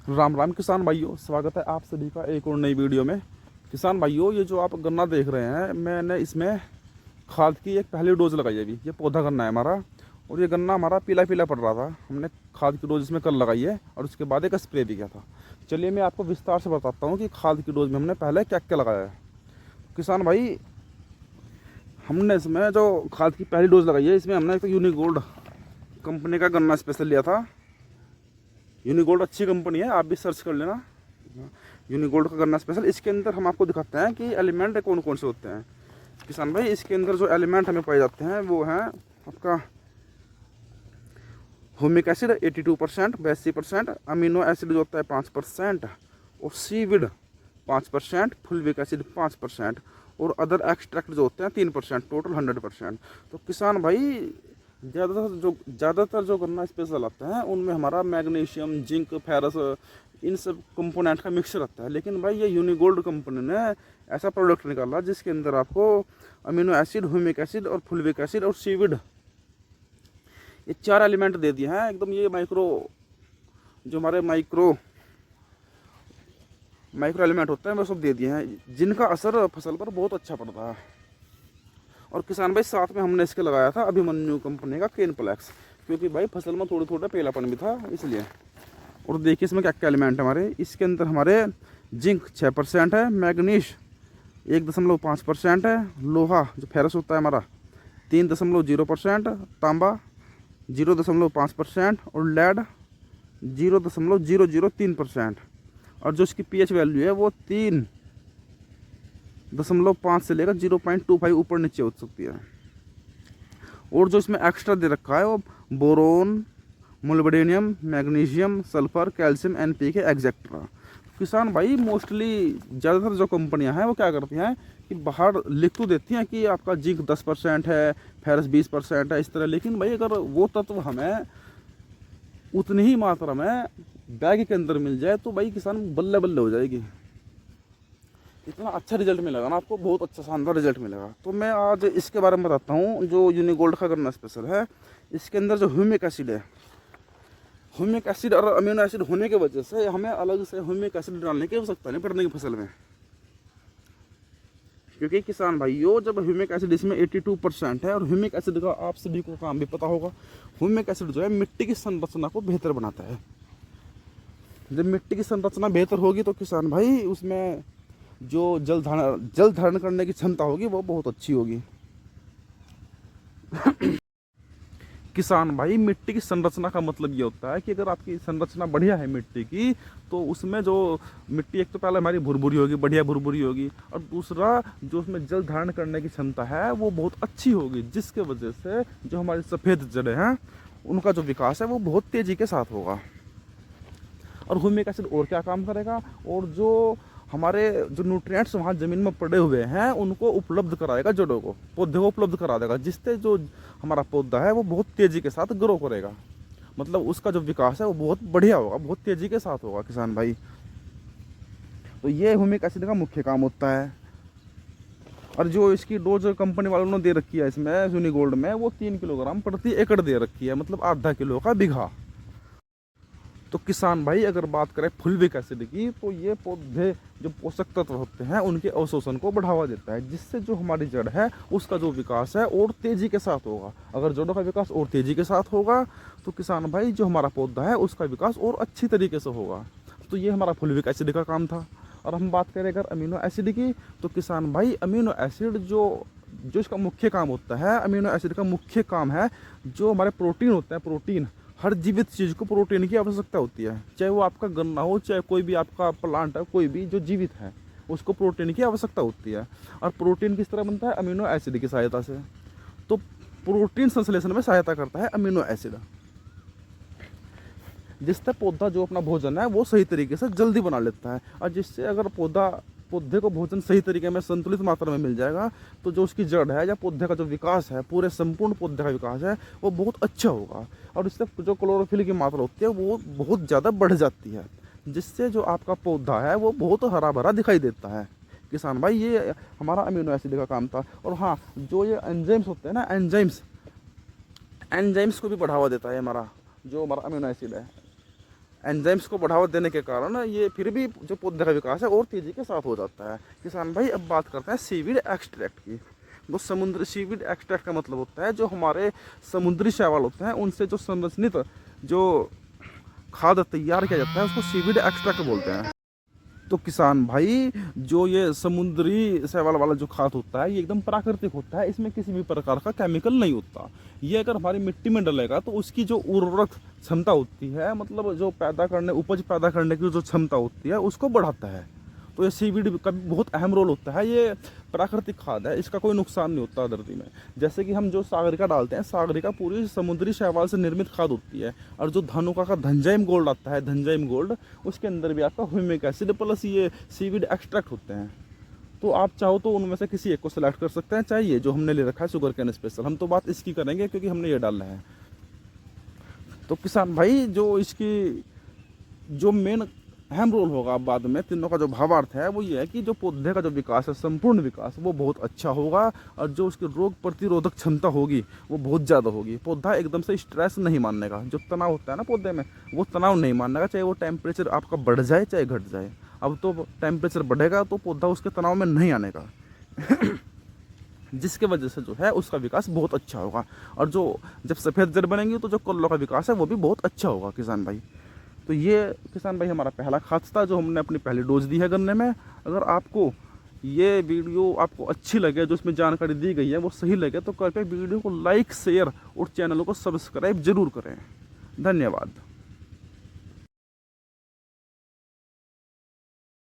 राम राम किसान भाइयों, स्वागत है आप सभी का एक और नई वीडियो में। किसान भाइयों, ये जो आप गन्ना देख रहे हैं, मैंने इसमें खाद की एक पहली डोज लगाई है। अभी ये पौधा गन्ना है हमारा, और ये गन्ना हमारा पीला पीला पड़ रहा था। हमने खाद की डोज इसमें कल लगाई है और उसके बाद एक स्प्रे भी किया था। चलिए मैं आपको विस्तार से बताता हूँ कि खाद की डोज में हमने पहले क्या क्या लगाया है। किसान भाई, हमने इसमें जो खाद की पहली डोज लगाई है, इसमें हमने एक तो यूनिगोल्ड कंपनी का गन्ना स्पेशल लिया था। यूनिगोल्ड अच्छी कंपनी है, आप भी सर्च कर लेना, यूनिगोल्ड का गन्ना स्पेशल। इसके अंदर हम आपको दिखाते हैं कि एलिमेंट कौन कौन से होते हैं। किसान भाई, इसके अंदर जो एलिमेंट हमें पाए जाते हैं वो हैं आपका ह्यूमिक एसिड 82%, 82%, अमीनो एसिड जो होता है 5%, और सीविड 5%, फुलविक एसिड 5%, और अदर एक्सट्रैक्ट जो होते हैं 3%, टोटल 100%। तो किसान भाई, ज़्यादातर जो गन्ना स्पेशल आते हैं उनमें हमारा मैग्नीशियम, जिंक, फेरस, इन सब कंपोनेंट का मिक्सचर आता है। लेकिन भाई, ये यूनिगोल्ड कंपनी ने ऐसा प्रोडक्ट निकाला जिसके अंदर आपको अमीनो एसिड, ह्यूमिक एसिड और फुलविक एसिड और सीविड, ये 4 एलिमेंट दे दिए हैं एकदम। ये जो हमारे माइक्रो एलिमेंट होते हैं वो सब दे दिए हैं, जिनका असर फसल पर बहुत अच्छा पड़ता है। और किसान भाई, साथ में हमने इसके लगाया था अभिमन्यु कंपनी का केनप्लेक्स, क्योंकि भाई फसल में थोड़ा थोड़ा पीलापन भी था इसलिए। और देखिए इसमें क्या क्या एलिमेंट है हमारे। इसके अंदर हमारे जिंक 6% है, मैग्नीश 1.5% है, लोहा जो फेरस होता है हमारा 3.0%, तांबा 0.5% और लेड 0.003%। और जो इसकी पीएच वैल्यू है वो 3.5 से लेकर 0.25 ऊपर नीचे हो सकती है। और जो इसमें एक्स्ट्रा दे रखा है वो boron, molybdenum, magnesium, sulphur, calcium, NPK, etcetera. किसान भाई, मोस्टली ज़्यादातर जो कंपनियां हैं वो क्या करती हैं कि बाहर लिख तो देती हैं कि आपका जिंक 10% है, फेरस 20% है, इस तरह। लेकिन भाई, अगर वो तत्व हमें उतनी ही मात्रा में बैग के अंदर मिल जाए तो भाई किसान बल्ले बल्ले हो जाएगी। इतना अच्छा रिजल्ट मिलेगा ना आपको, बहुत अच्छा शानदार रिजल्ट मिलेगा। तो मैं आज इसके बारे में बताता हूँ। जो यूनिगोल्ड का गन्ना स्पेशल है, इसके अंदर जो ह्यूमिक एसिड है, ह्यूमिक एसिड और अमीनो एसिड होने की वजह से हमें अलग से ह्यूमिक एसिड डालने की आवश्यकता नहीं पड़ने की फसल में। क्योंकि किसान भाइयों, जब ह्यूमिक एसिड इसमें 82% है, और ह्यूमिक एसिड का आप सभी को काम भी पता होगा, ह्यूमिक एसिड जो है मिट्टी की संरचना को बेहतर बनाता है। जब मिट्टी की संरचना बेहतर होगी तो किसान भाई, उसमें जो जल धारण करने की क्षमता होगी वो बहुत अच्छी होगी। किसान भाई, मिट्टी की संरचना का मतलब ये होता है कि अगर आपकी संरचना बढ़िया है मिट्टी की, तो उसमें जो मिट्टी, एक तो पहले हमारी भुरभुरी होगी, बढ़िया भुरभुरी होगी, और दूसरा जो उसमें जल धारण करने की क्षमता है वो बहुत अच्छी होगी, जिसके वजह से जो हमारी सफ़ेद जड़ें हैं उनका जो विकास है वो बहुत तेज़ी के साथ होगा। और ह्यूमिक एसिड और क्या काम करेगा, और जो हमारे जो न्यूट्रिएंट्स वहाँ ज़मीन में पड़े हुए हैं उनको उपलब्ध कराएगा, जड़ों को, पौधे को उपलब्ध करा देगा, जिससे जो हमारा पौधा है वो बहुत तेज़ी के साथ ग्रो करेगा। मतलब उसका जो विकास है वो बहुत बढ़िया होगा, बहुत तेज़ी के साथ होगा किसान भाई। तो ये ह्यूमिक एसिड का मुख्य काम होता है। और जो इसकी डोज कंपनी वालों ने दे रखी है इसमें यूनिगोल्ड में, वो 3 किलोग्राम प्रति एकड़ दे रखी है, मतलब आधा किलो का बीघा। तो किसान भाई, अगर बात करें फुलविक एसिड की, तो ये पौधे जो पोषक तत्व होते हैं उनके अवशोषण को बढ़ावा देता है, जिससे जो हमारी जड़ है उसका जो विकास है और तेज़ी के साथ होगा। अगर जड़ों का विकास और तेज़ी के साथ होगा तो किसान भाई, जो हमारा पौधा है उसका विकास और अच्छी तरीके से होगा। तो ये हमारा फुलविक एसिड का काम था। और हम बात करें अगर अमीनो एसिड की, तो किसान भाई, अमीनो एसिड जो इसका मुख्य काम होता है, अमीनो एसिड का मुख्य काम है जो हमारे प्रोटीन होते हैं, प्रोटीन, हर जीवित चीज़ को प्रोटीन की आवश्यकता होती है। चाहे वो आपका गन्ना हो, चाहे कोई भी आपका प्लांट है, कोई भी जो जीवित है उसको प्रोटीन की आवश्यकता होती है। और प्रोटीन किस तरह बनता है? अमीनो एसिड की सहायता से। तो प्रोटीन संश्लेषण में सहायता करता है अमीनो एसिड, जिससे पौधा जो अपना भोजन है वो सही तरीके से जल्दी बना लेता है। और जिससे अगर पौधे को भोजन सही तरीके में, संतुलित मात्रा में मिल जाएगा, तो जो उसकी जड़ है या पौधे का जो विकास है, पूरे संपूर्ण पौधे का विकास है, वो बहुत अच्छा होगा। और इससे जो क्लोरोफिल की मात्रा होती है वो बहुत ज़्यादा बढ़ जाती है, जिससे जो आपका पौधा है वो बहुत हरा भरा दिखाई देता है। किसान भाई, ये हमारा अमीनो एसिड का काम था। और हाँ, जो ये एंजाइम्स होते हैं ना, एंजाइम्स को भी बढ़ावा देता है हमारा जो हमारा अमीनो एसिड है। एंजाइम्स को बढ़ावा देने के कारण ये फिर भी जो पौधे का विकास है और तेज़ी के साथ हो जाता है। किसान भाई अब बात करते हैं सीवीड एक्सट्रैक्ट की। तो समुद्री सीवीड एक्सट्रैक्ट का मतलब होता है जो हमारे समुद्री शैवाल होते हैं उनसे जो संरचनित जो खाद तैयार किया जाता है उसको सीवीड एक्सट्रैक्ट बोलते हैं। तो किसान भाई जो ये समुद्री शैवाल वाला जो खाद होता है ये एकदम प्राकृतिक होता है, इसमें किसी भी प्रकार का केमिकल नहीं होता। ये अगर हमारी मिट्टी में डलेगा तो उसकी जो उर्वरक क्षमता होती है, मतलब जो उपज पैदा करने की जो क्षमता होती है उसको बढ़ाता है। तो ये सीवीड का भी बहुत अहम रोल होता है। ये प्राकृतिक खाद है, इसका कोई नुकसान नहीं होता धरती में। जैसे कि हम जो सागरिका डालते हैं, सागरिका पूरी समुद्री शैवाल से निर्मित खाद होती है। और जो धानुका का धंजाइम गोल्ड आता है, धंजाइम गोल्ड, उसके अंदर भी आपका ह्यूमिक एसिड प्लस ये सीवीड एक्सट्रैक्ट होते हैं। तो आप चाहो तो उनमें से किसी एक को सिलेक्ट कर सकते हैं, चाहिए जो हमने ले रखा है शुगर कैन स्पेशल। हम तो बात इसकी करेंगे क्योंकि हमने ये डाला है। तो किसान भाई जो इसकी जो मेन अहम रोल होगा बाद में, तीनों का जो भावार्थ है वो ये है कि जो पौधे का जो विकास है, संपूर्ण विकास, वो बहुत अच्छा होगा। और जो उसकी रोग प्रतिरोधक क्षमता होगी वो बहुत ज़्यादा होगी। पौधा एकदम से स्ट्रेस नहीं मानने का, जो तनाव होता है ना पौधे में, वो तनाव नहीं मानने का, चाहे वो टेम्परेचर आपका बढ़ जाए चाहे घट जाए। अब तो टेम्परेचर बढ़ेगा तो पौधा उसके तनाव में नहीं आने का जिसके वजह से जो है उसका विकास बहुत अच्छा होगा। और जो जब सफ़ेद जड़ बनेंगी तो जो कल्लों का विकास है वो भी बहुत अच्छा होगा किसान भाई। तो ये किसान भाई हमारा पहला खाद था जो हमने अपनी पहली डोज दी है गन्ने में। अगर आपको ये वीडियो आपको अच्छी लगे, जो इसमें जानकारी दी गई है वो सही लगे, तो कृपया वीडियो को लाइक शेयर और चैनल को सब्सक्राइब जरूर करें। धन्यवाद।